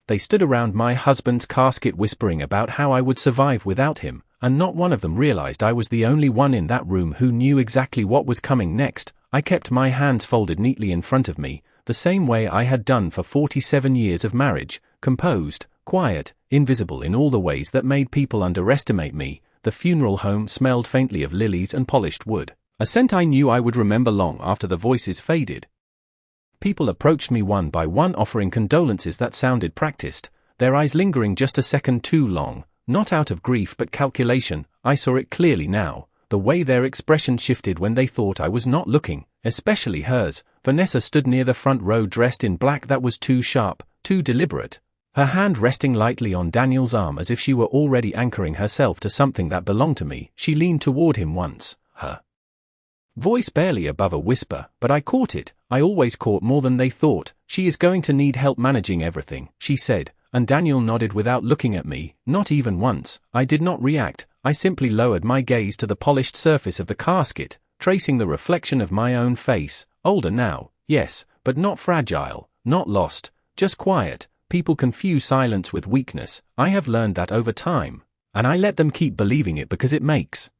They stood around my husband's casket whispering about how I would survive without him, and not one of them realized I was the only one in that room who knew exactly what was coming next. I kept my hands folded neatly in front of me, the same way I had done for 47 years of marriage, composed, quiet, invisible in all the ways that made people underestimate me. The funeral home smelled faintly of lilies and polished wood, a scent I knew I would remember long after the voices faded. People approached me one by one offering condolences that sounded practiced, their eyes lingering just a second too long, not out of grief but calculation. I saw it clearly now, the way their expression shifted when they thought I was not looking, especially hers. Vanessa stood near the front row dressed in black that was too sharp, too deliberate, her hand resting lightly on Daniel's arm as if she were already anchoring herself to something that belonged to me. She leaned toward him once, her voice barely above a whisper, but I caught it. I always caught more than they thought. "She is going to need help managing everything," she said, and Daniel nodded without looking at me, not even once. I did not react. I simply lowered my gaze to the polished surface of the casket, tracing the reflection of my own face. Older now, yes, but not fragile, not lost, just quiet. People confuse silence with weakness. I have learned that over time, and I let them keep believing it because it makes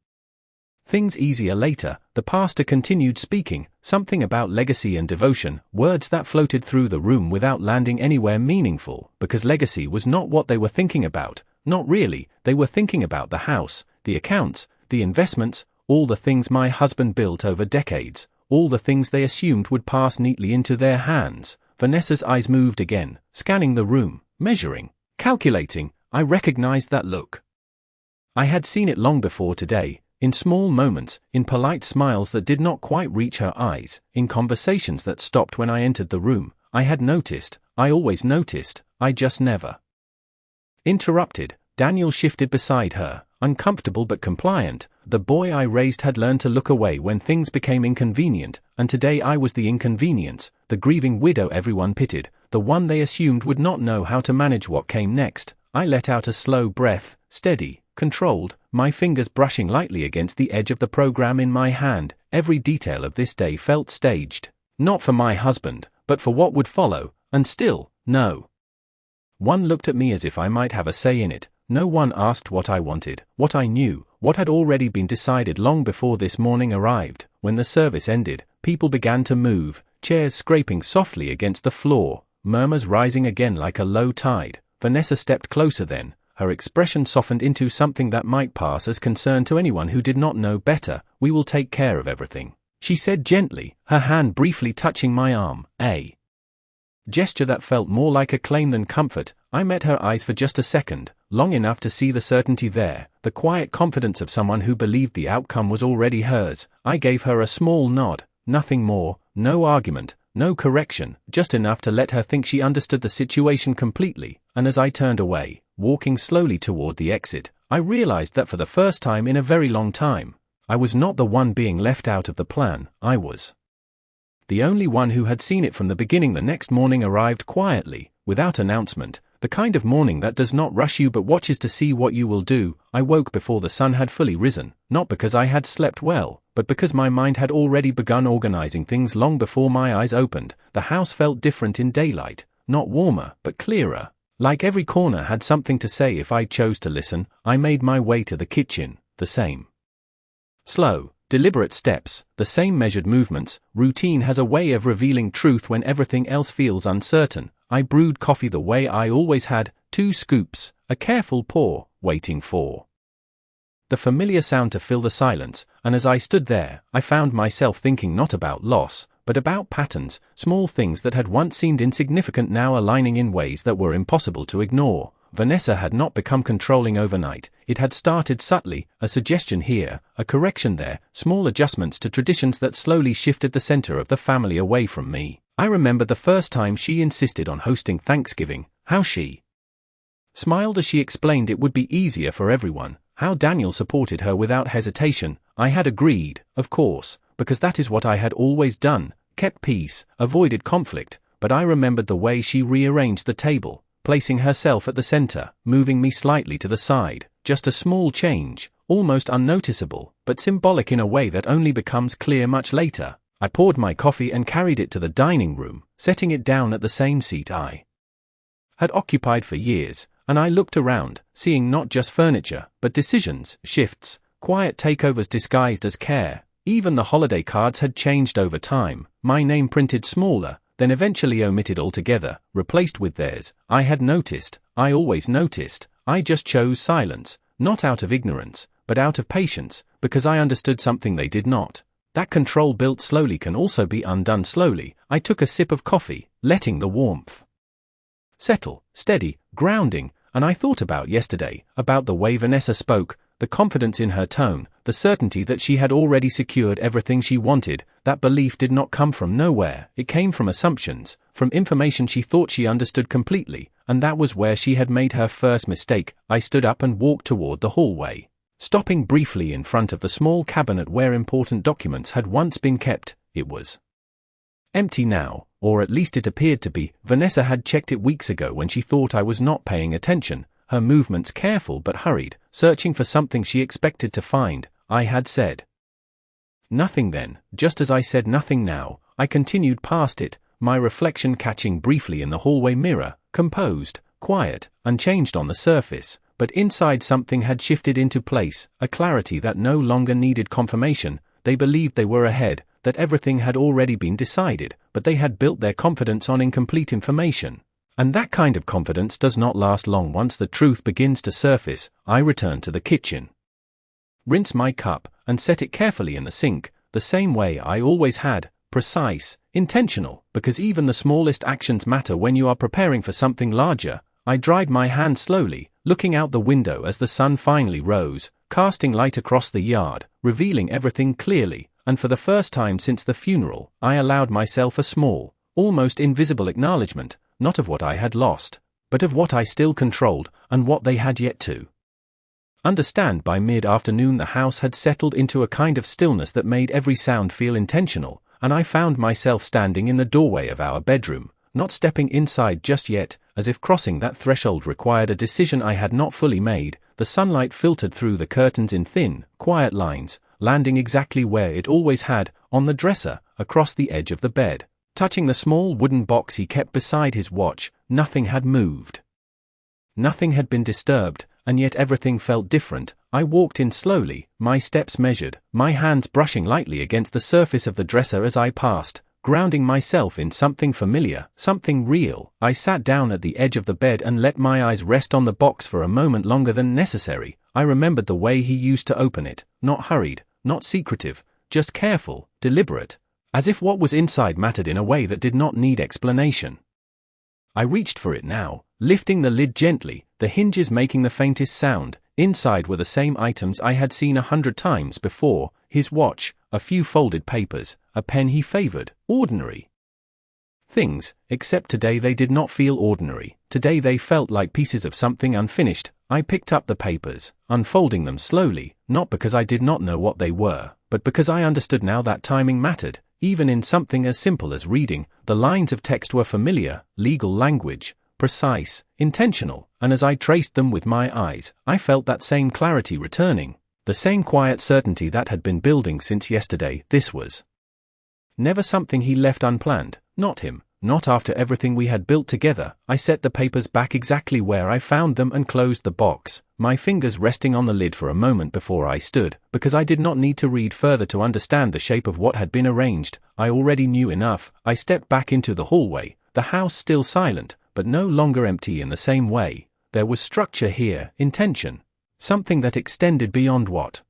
things easier later. The pastor continued speaking, something about legacy and devotion, words that floated through the room without landing anywhere meaningful, because legacy was not what they were thinking about. Not really. They were thinking about the house, the accounts, the investments, all the things my husband built over decades, all the things they assumed would pass neatly into their hands. Vanessa's eyes moved again, scanning the room, measuring, calculating. I recognized that look. I had seen it long before today, in small moments, in polite smiles that did not quite reach her eyes, in conversations that stopped when I entered the room. I had noticed, I always noticed, I just never interrupted. Daniel shifted beside her, uncomfortable but compliant. The boy I raised had learned to look away when things became inconvenient, and today I was the inconvenience, the grieving widow everyone pitied, the one they assumed would not know how to manage what came next. I let out a slow breath, steady, controlled, my fingers brushing lightly against the edge of the program in my hand. Every detail of this day felt staged, not for my husband, but for what would follow, and still, no one looked at me as if I might have a say in it. No one asked what I wanted, what I knew, what had already been decided long before this morning arrived. When the service ended, people began to move, chairs scraping softly against the floor, murmurs rising again like a low tide. Vanessa stepped closer then, her expression softened into something that might pass as concern to anyone who did not know better. "We will take care of everything," she said gently, her hand briefly touching my arm, a gesture that felt more like a claim than comfort. I met her eyes for just a second, long enough to see the certainty there, the quiet confidence of someone who believed the outcome was already hers. I gave her a small nod, nothing more, no argument, no correction, just enough to let her think she understood the situation completely. And as I turned away, walking slowly toward the exit, I realized that for the first time in a very long time, I was not the one being left out of the plan. I was the only one who had seen it from the beginning. The next morning arrived quietly, without announcement, the kind of morning that does not rush you but watches to see what you will do. I woke before the sun had fully risen, not because I had slept well, but because my mind had already begun organizing things long before my eyes opened. The house felt different in daylight, not warmer, but clearer. Like every corner had something to say if I chose to listen. I made my way to the kitchen, the same slow, deliberate steps, the same measured movements. Routine has a way of revealing truth when everything else feels uncertain. I brewed coffee the way I always had, 2 scoops, a careful pour, waiting for the familiar sound to fill the silence, and as I stood there, I found myself thinking not about loss, but about patterns, small things that had once seemed insignificant now aligning in ways that were impossible to ignore. Vanessa had not become controlling overnight. It had started subtly, a suggestion here, a correction there, small adjustments to traditions that slowly shifted the center of the family away from me. I remember the first time she insisted on hosting Thanksgiving, how she smiled as she explained it would be easier for everyone, how Daniel supported her without hesitation. I had agreed, of course, because that is what I had always done, kept peace, avoided conflict, but I remembered the way she rearranged the table, placing herself at the center, moving me slightly to the side, just a small change, almost unnoticeable, but symbolic in a way that only becomes clear much later. I poured my coffee and carried it to the dining room, setting it down at the same seat I had occupied for years, and I looked around, seeing not just furniture, but decisions, shifts, quiet takeovers disguised as care. Even the holiday cards had changed over time, my name printed smaller, then eventually omitted altogether, replaced with theirs. I had noticed, I always noticed, I just chose silence, not out of ignorance, but out of patience, because I understood something they did not. That control built slowly can also be undone slowly. I took a sip of coffee, letting the warmth settle, steady, grounding, and I thought about yesterday, about the way Vanessa spoke, the confidence in her tone, the certainty that she had already secured everything she wanted. That belief did not come from nowhere, it came from assumptions, from information she thought she understood completely, and that was where she had made her first mistake. I stood up and walked toward the hallway, stopping briefly in front of the small cabinet where important documents had once been kept. It was empty now, or at least it appeared to be. Vanessa had checked it weeks ago when she thought I was not paying attention, her movements careful but hurried, searching for something she expected to find. I had said nothing then, just as I said nothing now. I continued past it, my reflection catching briefly in the hallway mirror, composed, quiet, unchanged on the surface, but inside something had shifted into place, a clarity that no longer needed confirmation. They believed they were ahead, that everything had already been decided, but they had built their confidence on incomplete information. And that kind of confidence does not last long once the truth begins to surface. I returned to the kitchen, rinsed my cup, and set it carefully in the sink, the same way I always had, precise, intentional, because even the smallest actions matter when you are preparing for something larger. I dried my hand slowly, looking out the window as the sun finally rose, casting light across the yard, revealing everything clearly, and for the first time since the funeral, I allowed myself a small, almost invisible acknowledgement, not of what I had lost, but of what I still controlled, and what they had yet to understand. By mid-afternoon the house had settled into a kind of stillness that made every sound feel intentional, and I found myself standing in the doorway of our bedroom, not stepping inside just yet, as if crossing that threshold required a decision I had not fully made. The sunlight filtered through the curtains in thin, quiet lines, landing exactly where it always had, on the dresser, across the edge of the bed, touching the small wooden box he kept beside his watch. Nothing had moved. Nothing had been disturbed, and yet everything felt different. I walked in slowly, my steps measured, my hands brushing lightly against the surface of the dresser as I passed, grounding myself in something familiar, something real. I sat down at the edge of the bed and let my eyes rest on the box for a moment longer than necessary. I remembered the way he used to open it, not hurried, not secretive, just careful, deliberate, as if what was inside mattered in a way that did not need explanation. I reached for it now, lifting the lid gently, the hinges making the faintest sound. Inside were the same items I had seen 100 times before: his watch, a few folded papers, a pen he favored. Ordinary things, except today they did not feel ordinary. Today they felt like pieces of something unfinished. I picked up the papers, unfolding them slowly, not because I did not know what they were, but because I understood now that timing mattered, even in something as simple as reading. The lines of text were familiar, legal language, precise, intentional, and as I traced them with my eyes, I felt that same clarity returning, the same quiet certainty that had been building since yesterday. This was never something he left unplanned, not him, not after everything we had built together. I set the papers back exactly where I found them and closed the box, my fingers resting on the lid for a moment before I stood, because I did not need to read further to understand the shape of what had been arranged. I already knew enough. I stepped back into the hallway, the house still silent, but no longer empty in the same way. There was structure here, intention, something that extended beyond what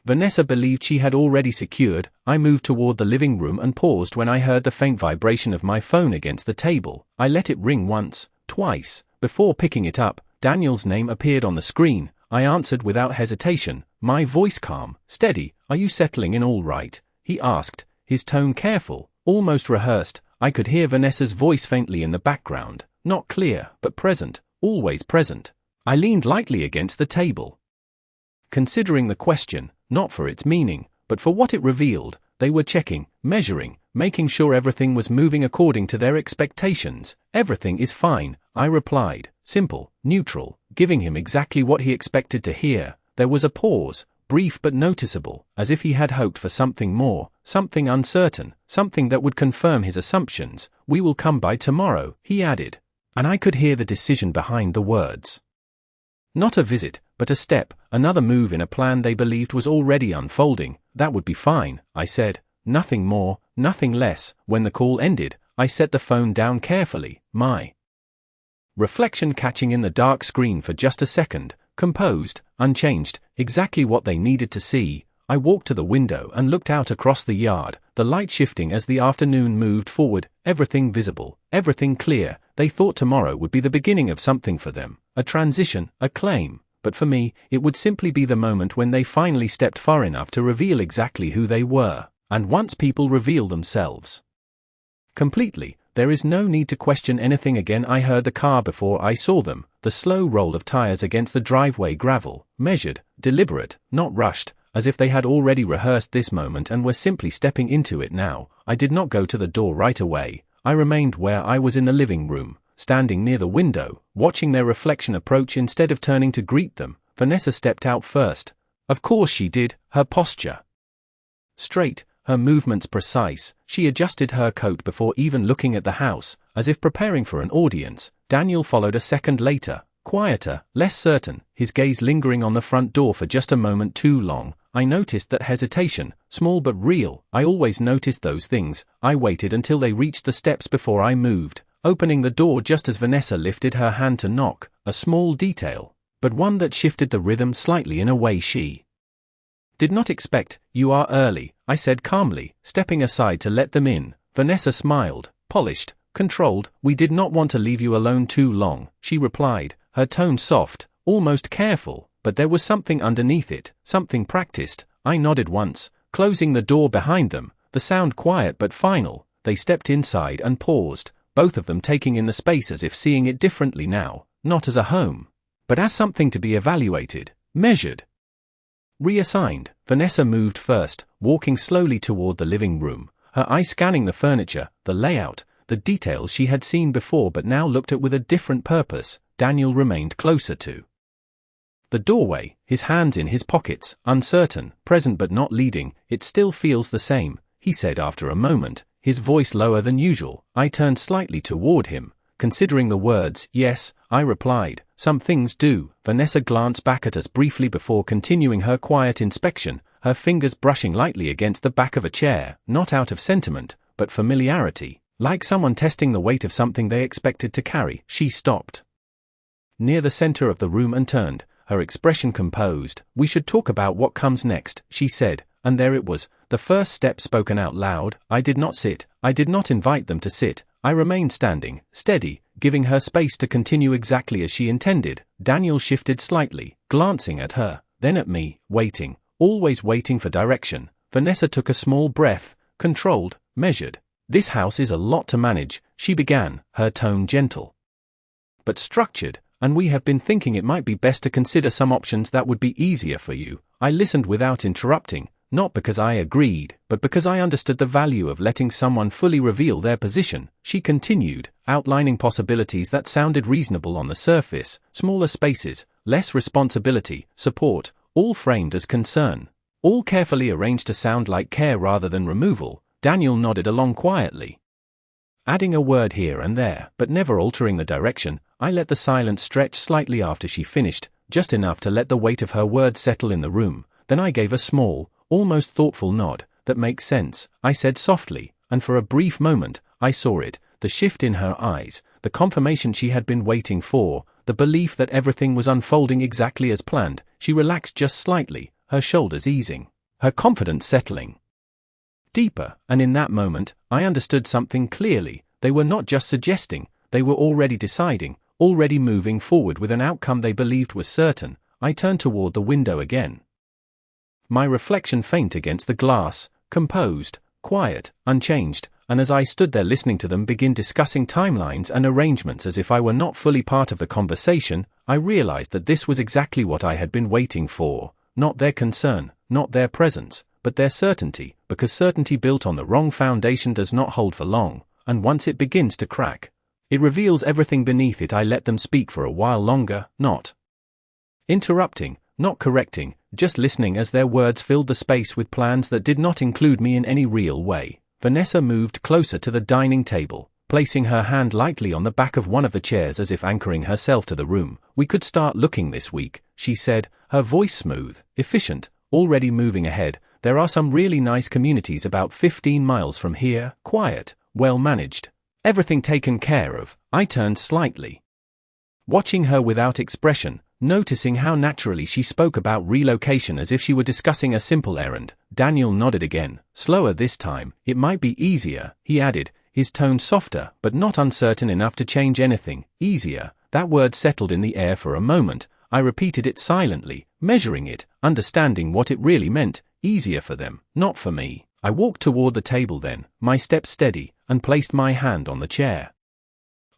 Vanessa believed she had already secured. I moved toward the living room and paused when I heard the faint vibration of my phone against the table. I let it ring once, twice, before picking it up. Daniel's name appeared on the screen. I answered without hesitation, my voice calm, steady. "Are you settling in all right?" he asked, his tone careful, almost rehearsed. I could hear Vanessa's voice faintly in the background, not clear, but present, always present. I leaned lightly against the table, considering the question, not for its meaning, but for what it revealed. They were checking, measuring, making sure everything was moving according to their expectations. "Everything is fine," I replied, simple, neutral, giving him exactly what he expected to hear. There was a pause, brief but noticeable, as if he had hoped for something more, something uncertain, something that would confirm his assumptions. "We will come by tomorrow," he added. And I could hear the decision behind the words. Not a visit, but a step, another move in a plan they believed was already unfolding. That would be fine, I said. Nothing more, nothing less. When the call ended, I set the phone down carefully, my reflection catching in the dark screen for just a second, composed, unchanged, exactly what they needed to see. I walked to the window and looked out across the yard, the light shifting as the afternoon moved forward, everything visible, everything clear. They thought tomorrow would be the beginning of something for them, a transition, a claim, but for me, it would simply be the moment when they finally stepped far enough to reveal exactly who they were. And once people reveal themselves completely, there is no need to question anything again. I heard the car before I saw them, the slow roll of tires against the driveway gravel, measured, deliberate, not rushed, as if they had already rehearsed this moment and were simply stepping into it now. I did not go to the door right away. I remained where I was in the living room, standing near the window, watching their reflection approach instead of turning to greet them. Vanessa stepped out first. Of course she did, her posture straight, her movements precise. She adjusted her coat before even looking at the house, as if preparing for an audience. Daniel followed a second later, quieter, less certain, his gaze lingering on the front door for just a moment too long. I noticed that hesitation, small but real. I always noticed those things. I waited until they reached the steps before I moved, opening the door just as Vanessa lifted her hand to knock, a small detail, but one that shifted the rhythm slightly in a way she did not expect. You are early, I said calmly, stepping aside to let them in. Vanessa smiled, polished, controlled. We did not want to leave you alone too long, she replied, her tone soft, almost careful, but there was something underneath it, something practiced. I nodded once, closing the door behind them, the sound quiet but final. They stepped inside and paused, both of them taking in the space as if seeing it differently now, not as a home, but as something to be evaluated, measured, reassigned. Vanessa moved first, walking slowly toward the living room, her eyes scanning the furniture, the layout, the details she had seen before but now looked at with a different purpose. Daniel remained closer to the doorway, his hands in his pockets, uncertain, present but not leading. It still feels the same, he said after a moment, his voice lower than usual. I turned slightly toward him, considering the words. Yes, I replied, some things do. Vanessa glanced back at us briefly before continuing her quiet inspection, her fingers brushing lightly against the back of a chair, not out of sentiment, but familiarity, like someone testing the weight of something they expected to carry. She stopped near the center of the room and turned, her expression composed. We should talk about what comes next, she said, and there it was, the first step spoken out loud. I did not sit, I did not invite them to sit. I remained standing, steady, giving her space to continue exactly as she intended. Daniel shifted slightly, glancing at her, then at me, waiting, always waiting for direction. Vanessa took a small breath, controlled, measured. This house is a lot to manage, she began, her tone gentle but structured, and we have been thinking it might be best to consider some options that would be easier for you. I listened without interrupting, not because I agreed, but because I understood the value of letting someone fully reveal their position. She continued, outlining possibilities that sounded reasonable on the surface, smaller spaces, less responsibility, support, all framed as concern, all carefully arranged to sound like care rather than removal. Daniel nodded along quietly, adding a word here and there, but never altering the direction. I let the silence stretch slightly after she finished, just enough to let the weight of her words settle in the room. Then I gave a small, almost thoughtful nod. That makes sense, I said softly, and for a brief moment, I saw it, the shift in her eyes, the confirmation she had been waiting for, the belief that everything was unfolding exactly as planned. She relaxed just slightly, her shoulders easing, her confidence settling deeper, and in that moment, I understood something clearly. They were not just suggesting, they were already deciding, already moving forward with an outcome they believed was certain. I turned toward the window again, my reflection faint against the glass, composed, quiet, unchanged, and as I stood there listening to them begin discussing timelines and arrangements as if I were not fully part of the conversation, I realized that this was exactly what I had been waiting for. Not their concern, not their presence, but their certainty, because certainty built on the wrong foundation does not hold for long, and once it begins to crack, it reveals everything beneath it. I let them speak for a while longer, not interrupting, not correcting, just listening as their words filled the space with plans that did not include me in any real way. Vanessa moved closer to the dining table, placing her hand lightly on the back of one of the chairs as if anchoring herself to the room. "We could start looking this week," she said, her voice smooth, efficient, already moving ahead. "There are some really nice communities about 15 miles from here, quiet, well managed. Everything taken care of." I turned slightly, watching her without expression, noticing how naturally she spoke about relocation as if she were discussing a simple errand. Daniel nodded again, slower this time. "It might be easier," he added, his tone softer but not uncertain enough to change anything. Easier. That word settled in the air for a moment. I repeated it silently, measuring it, understanding what it really meant. Easier for them, not for me. I walked toward the table then, my step steady, and placed my hand on the chair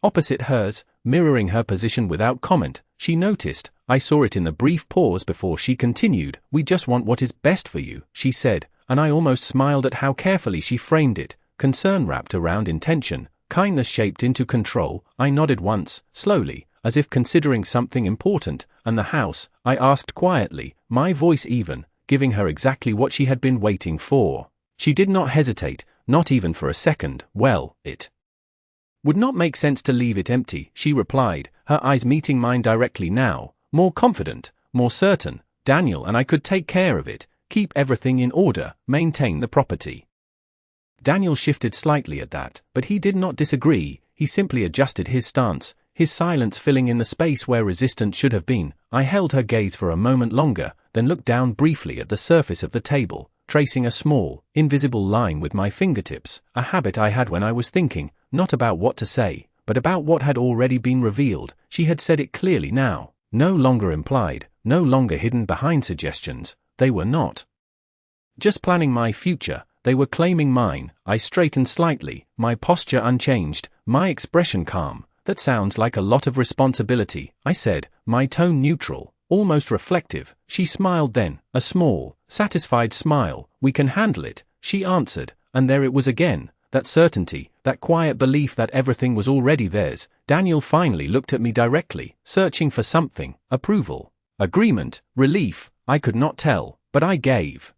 opposite hers, mirroring her position without comment. She noticed. I saw it in the brief pause before she continued. "We just want what is best for you," she said, and I almost smiled at how carefully she framed it. Concern wrapped around intention, kindness shaped into control. I nodded once, slowly, as if considering something important. "And the house?" I asked quietly, my voice even, giving her exactly what she had been waiting for. She did not hesitate, not even for a second. "Well, it would not make sense to leave it empty," she replied, her eyes meeting mine directly now, more confident, more certain. "Daniel and I could take care of it, keep everything in order, maintain the property." Daniel shifted slightly at that, but he did not disagree. He simply adjusted his stance, his silence filling in the space where resistance should have been. I held her gaze for a moment longer, then looked down briefly at the surface of the table, tracing a small, invisible line with my fingertips, a habit I had when I was thinking, not about what to say, but about what had already been revealed. She had said it clearly now, no longer implied, no longer hidden behind suggestions. They were not just planning my future, they were claiming mine. I straightened slightly, my posture unchanged, my expression calm. "That sounds like a lot of responsibility," I said, my tone neutral, almost reflective. She smiled then, a small, satisfied smile. "We can handle it," she answered, and there it was again, that certainty, that quiet belief that everything was already theirs. Daniel finally looked at me directly, searching for something. Approval, agreement, relief, I could not tell, but I gave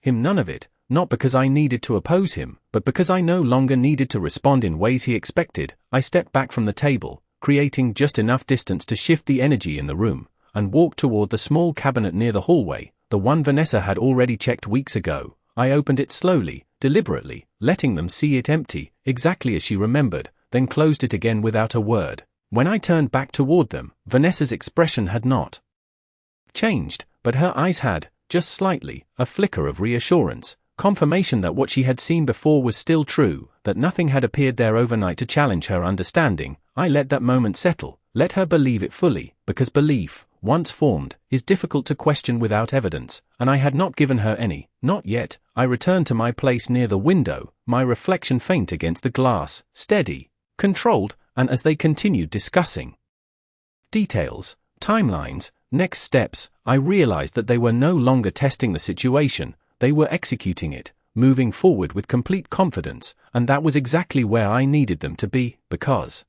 him none of it, not because I needed to oppose him, but because I no longer needed to respond in ways he expected. I stepped back from the table, creating just enough distance to shift the energy in the room, and walked toward the small cabinet near the hallway, the one Vanessa had already checked weeks ago. I opened it slowly, deliberately, letting them see it empty, exactly as she remembered, then closed it again without a word. When I turned back toward them, Vanessa's expression had not changed, but her eyes had, just slightly, a flicker of reassurance, confirmation that what she had seen before was still true, that nothing had appeared there overnight to challenge her understanding. I let that moment settle, let her believe it fully, because belief, once formed, is difficult to question without evidence, and I had not given her any, not yet. I returned to my place near the window, my reflection faint against the glass, steady, controlled, and as they continued discussing details, timelines, next steps, I realized that they were no longer testing the situation, they were executing it, moving forward with complete confidence, and that was exactly where I needed them to be, because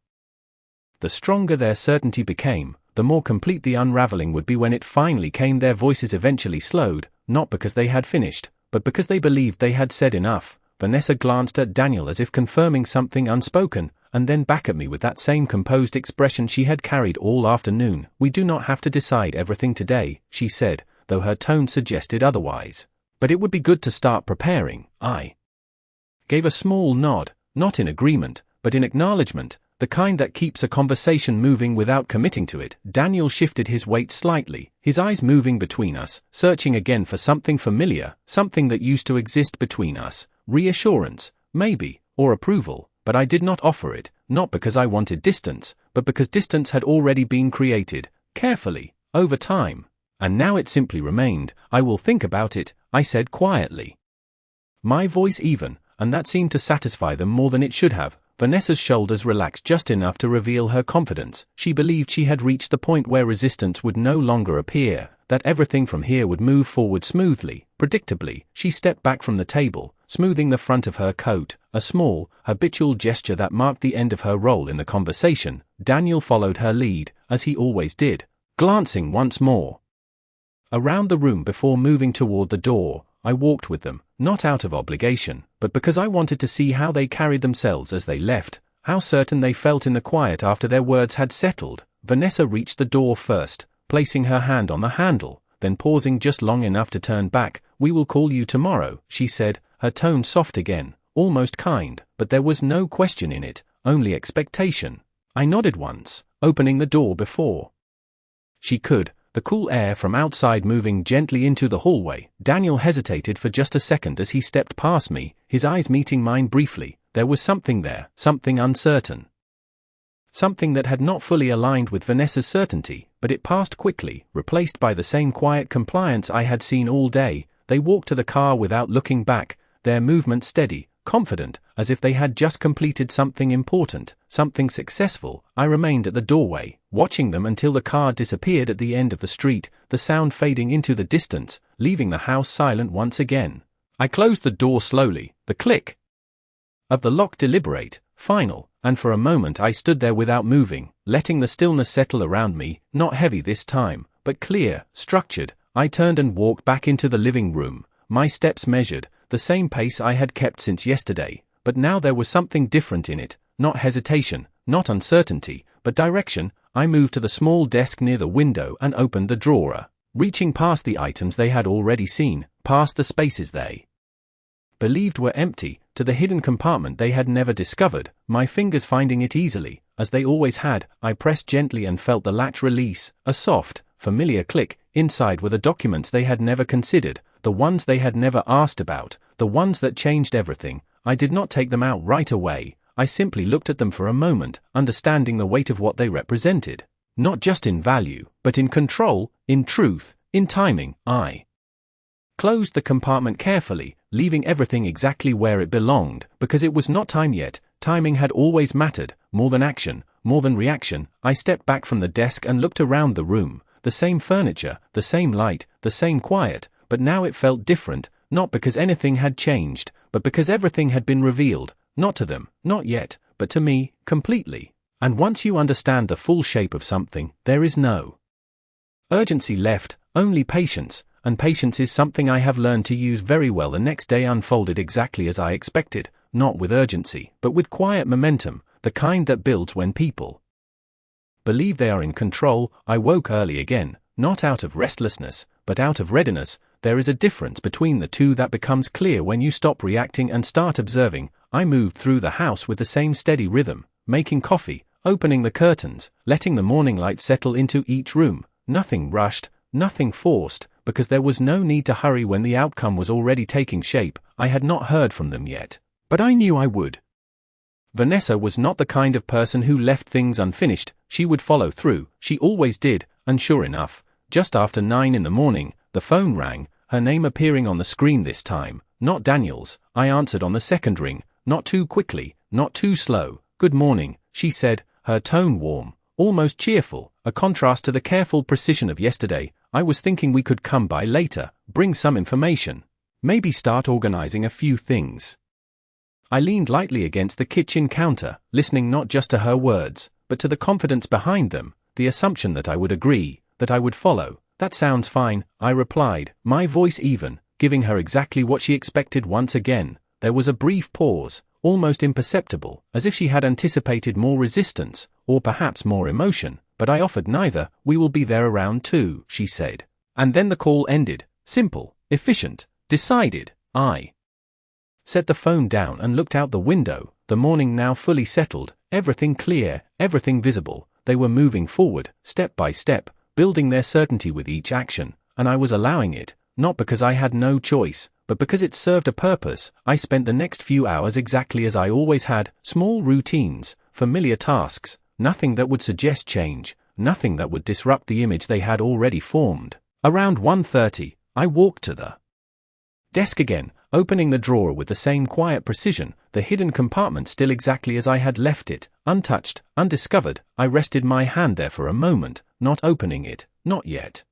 the stronger their certainty became, the more complete the unraveling would be when it finally came. Their voices eventually slowed, not because they had finished, but because they believed they had said enough. Vanessa glanced at Daniel as if confirming something unspoken, and then back at me with that same composed expression she had carried all afternoon. "We do not have to decide everything today," she said, though her tone suggested otherwise. "But it would be good to start preparing." I gave a small nod, not in agreement, but in acknowledgement, the kind that keeps a conversation moving without committing to it. Daniel shifted his weight slightly, his eyes moving between us, searching again for something familiar, something that used to exist between us. Reassurance, maybe, or approval, but I did not offer it, not because I wanted distance, but because distance had already been created, carefully, over time. And now it simply remained. "I will think about it," I said quietly, my voice even, and that seemed to satisfy them more than it should have. Vanessa's shoulders relaxed just enough to reveal her confidence. She believed she had reached the point where resistance would no longer appear, that everything from here would move forward smoothly, predictably. She stepped back from the table, smoothing the front of her coat, a small, habitual gesture that marked the end of her role in the conversation. Daniel followed her lead, as he always did, glancing once more around the room before moving toward the door. I walked with them, not out of obligation, but because I wanted to see how they carried themselves as they left, How certain they felt in the quiet after their words had settled. Vanessa reached the door first, placing her hand on the handle, then pausing just long enough to turn back. "We will call you tomorrow," she said, her tone soft again, almost kind, but there was no question in it, only expectation. I nodded once, opening the door before she could, the cool air from outside moving gently into the hallway. Daniel hesitated for just a second as he stepped past me, his eyes meeting mine briefly. There was something there, something uncertain. Something that had not fully aligned with Vanessa's certainty, but it passed quickly, replaced by the same quiet compliance I had seen all day. They walked to the car without looking back, their movement steady, confident, as if they had just completed something important, something successful. I remained at the doorway, watching them until the car disappeared at the end of the street, the sound fading into the distance, leaving the house silent once again. I closed the door slowly, the click of the lock deliberate, final, and for a moment I stood there without moving, letting the stillness settle around me, not heavy this time, but clear, structured. I turned and walked back into the living room, my steps measured, the same pace I had kept since yesterday, but now there was something different in it, not hesitation, not uncertainty, but direction. I moved to the small desk near the window and opened the drawer, reaching past the items they had already seen, past the spaces they believed were empty, to the hidden compartment they had never discovered, my fingers finding it easily, as they always had. I pressed gently and felt the latch release, a soft, familiar click. Inside were the documents they had never considered, the ones they had never asked about, the ones that changed everything. I did not take them out right away, I simply looked at them for a moment, understanding the weight of what they represented. Not just in value, but in control, in truth, in timing. I closed the compartment carefully, leaving everything exactly where it belonged, because it was not time yet. Timing had always mattered, more than action, more than reaction. I stepped back from the desk and looked around the room, the same furniture, the same light, the same quiet, but now it felt different, not because anything had changed, but because everything had been revealed, not to them, not yet, but to me, completely. And once you understand the full shape of something, there is no urgency left, only patience. And patience is something I have learned to use very well. The next day unfolded exactly as I expected, not with urgency, but with quiet momentum, the kind that builds when people believe they are in control. I woke early again, not out of restlessness, but out of readiness. There is a difference between the two that becomes clear when you stop reacting and start observing. I moved through the house with the same steady rhythm, making coffee, opening the curtains, letting the morning light settle into each room. Nothing rushed, nothing forced, because there was no need to hurry when the outcome was already taking shape. I had not heard from them yet, but I knew I would. Vanessa was not the kind of person who left things unfinished. She would follow through, she always did, and sure enough, just after 9 in the morning, the phone rang, her name appearing on the screen this time, not Daniel's. I answered on the second ring, not too quickly, not too slow. "Good morning," she said, her tone warm, almost cheerful, a contrast to the careful precision of yesterday. "I was thinking we could come by later, bring some information. Maybe start organizing a few things." I leaned lightly against the kitchen counter, listening not just to her words, but to the confidence behind them, the assumption that I would agree, that I would follow. "That sounds fine," I replied, my voice even, giving her exactly what she expected. Once again, there was a brief pause, almost imperceptible, as if she had anticipated more resistance, or perhaps more emotion, but I offered neither. "We will be there around 2, she said. And then the call ended, simple, efficient, decided. I set the phone down and looked out the window, the morning now fully settled, everything clear, everything visible. They were moving forward, step by step, building their certainty with each action, and I was allowing it, not because I had no choice, but because it served a purpose. I spent the next few hours exactly as I always had, small routines, familiar tasks, nothing that would suggest change, nothing that would disrupt the image they had already formed. Around 1:30, I walked to the desk again, opening the drawer with the same quiet precision, the hidden compartment still exactly as I had left it, untouched, undiscovered. I rested my hand there for a moment, not opening it, not yet.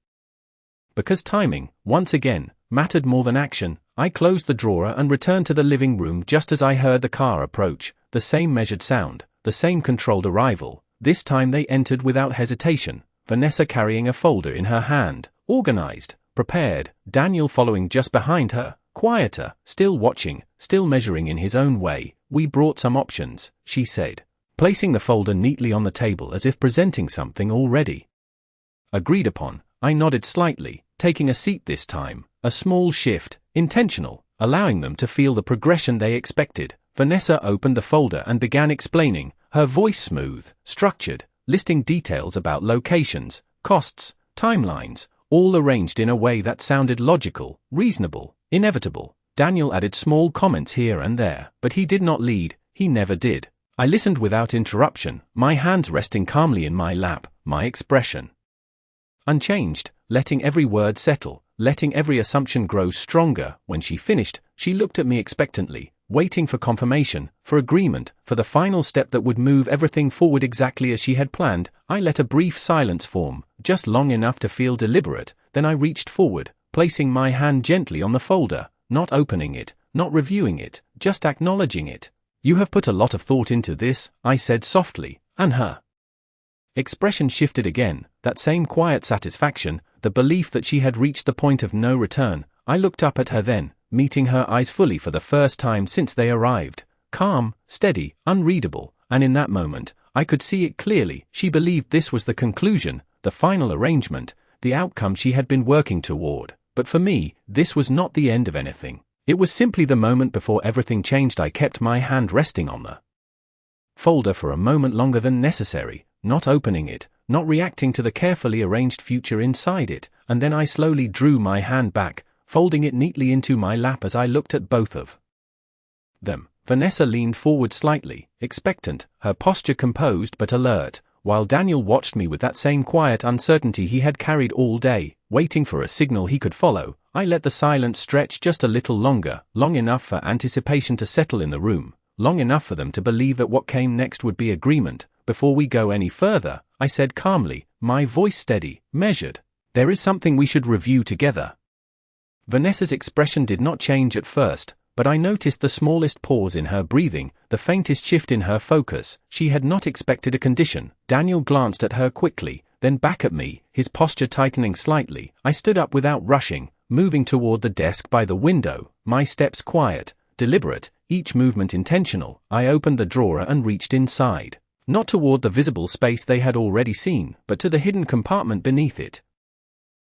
Because timing, once again, mattered more than action. I closed the drawer and returned to the living room just as I heard the car approach, the same measured sound, the same controlled arrival. This time they entered without hesitation, Vanessa carrying a folder in her hand, organized, prepared, Daniel following just behind her, quieter, still watching, still measuring in his own way. "We brought some options," she said. placing the folder neatly on the table as if presenting something already agreed upon. I nodded slightly, taking a seat this time, a small shift, intentional, allowing them to feel the progression they expected. Vanessa opened the folder and began explaining, her voice smooth, structured, listing details about locations, costs, timelines, all arranged in a way that sounded logical, reasonable, inevitable. Daniel added small comments here and there, but he did not lead, he never did. I listened without interruption, my hands resting calmly in my lap, my expression unchanged, letting every word settle, letting every assumption grow stronger. When she finished, she looked at me expectantly, waiting for confirmation, for agreement, for the final step that would move everything forward exactly as she had planned. I let a brief silence form, just long enough to feel deliberate, then I reached forward, placing my hand gently on the folder, not opening it, not reviewing it, just acknowledging it. You have put a lot of thought into this, I said softly, and her expression shifted again, that same quiet satisfaction, the belief that she had reached the point of no return. I looked up at her then, meeting her eyes fully for the first time since they arrived, calm, steady, unreadable, and in that moment, I could see it clearly. She believed this was the conclusion, the final arrangement, the outcome she had been working toward. But for me, this was not the end of anything. It was simply the moment before everything changed. I kept my hand resting on the folder for a moment longer than necessary, not opening it, not reacting to the carefully arranged future inside it, and then I slowly drew my hand back, folding it neatly into my lap as I looked at both of them. Vanessa leaned forward slightly, expectant, her posture composed but alert, while Daniel watched me with that same quiet uncertainty he had carried all day, waiting for a signal he could follow. I let the silence stretch just a little longer, long enough for anticipation to settle in the room, long enough for them to believe that what came next would be agreement. Before we go any further, I said calmly, my voice steady, measured, there is something we should review together. Vanessa's expression did not change at first, but I noticed the smallest pause in her breathing, the faintest shift in her focus. She had not expected a condition. Daniel glanced at her quickly, then back at me, his posture tightening slightly. I stood up without rushing, moving toward the desk by the window, my steps quiet, deliberate, each movement intentional. I opened the drawer and reached inside. Not toward the visible space they had already seen, but to the hidden compartment beneath it.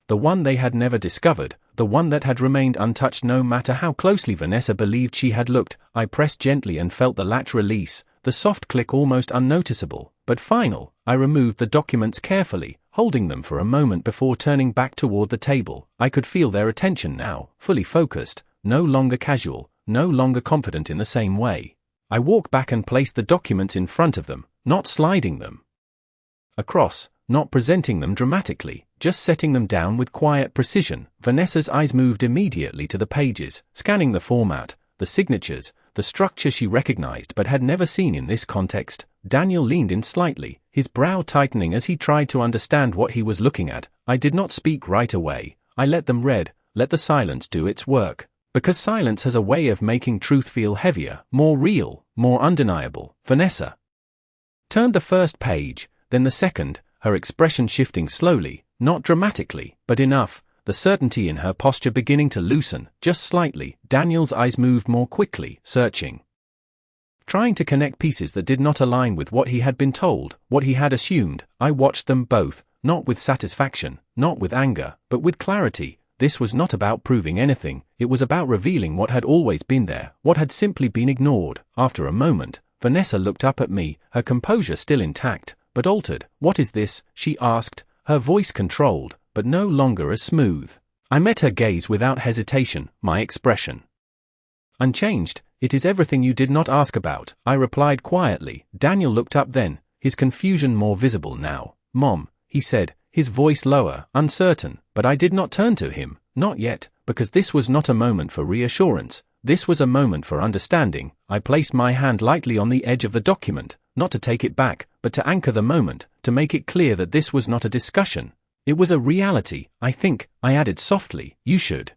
The one they had never discovered, the one that had remained untouched no matter how closely Vanessa believed she had looked. I pressed gently and felt the latch release, the soft click almost unnoticeable, but final. I removed the documents carefully, holding them for a moment before turning back toward the table. I could feel their attention now, fully focused, no longer casual, no longer confident in the same way. I walked back and placed the documents in front of them, not sliding them across, not presenting them dramatically, just setting them down with quiet precision. Vanessa's eyes moved immediately to the pages, scanning the format, the signatures, the structure she recognized but had never seen in this context. Daniel leaned in slightly, his brow tightening as he tried to understand what he was looking at. I did not speak right away. I let them read, let the silence do its work. Because silence has a way of making truth feel heavier, more real, more undeniable. Vanessa turned the first page, then the second, her expression shifting slowly, not dramatically, but enough, the certainty in her posture beginning to loosen, just slightly. Daniel's eyes moved more quickly, searching, trying to connect pieces that did not align with what he had been told, what he had assumed. I watched them both, not with satisfaction, not with anger, but with clarity. This was not about proving anything, it was about revealing what had always been there, what had simply been ignored. After a moment, Vanessa looked up at me, her composure still intact, but altered. What is this? She asked, her voice controlled, but no longer as smooth. I met her gaze without hesitation, my expression unchanged. It is everything you did not ask about, I replied quietly. Daniel looked up then, his confusion more visible now. Mom, he said, his voice lower, uncertain, but I did not turn to him, not yet, because this was not a moment for reassurance. This was a moment for understanding. I placed my hand lightly on the edge of the document, not to take it back, but to anchor the moment, to make it clear that this was not a discussion. It was a reality. I think, I added softly, you should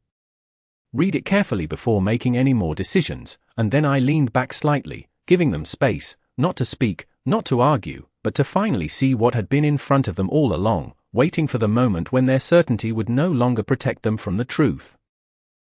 read it carefully before making any more decisions. And then I leaned back slightly, giving them space, not to speak, not to argue, but to finally see what had been in front of them all along, waiting for the moment when their certainty would no longer protect them from the truth.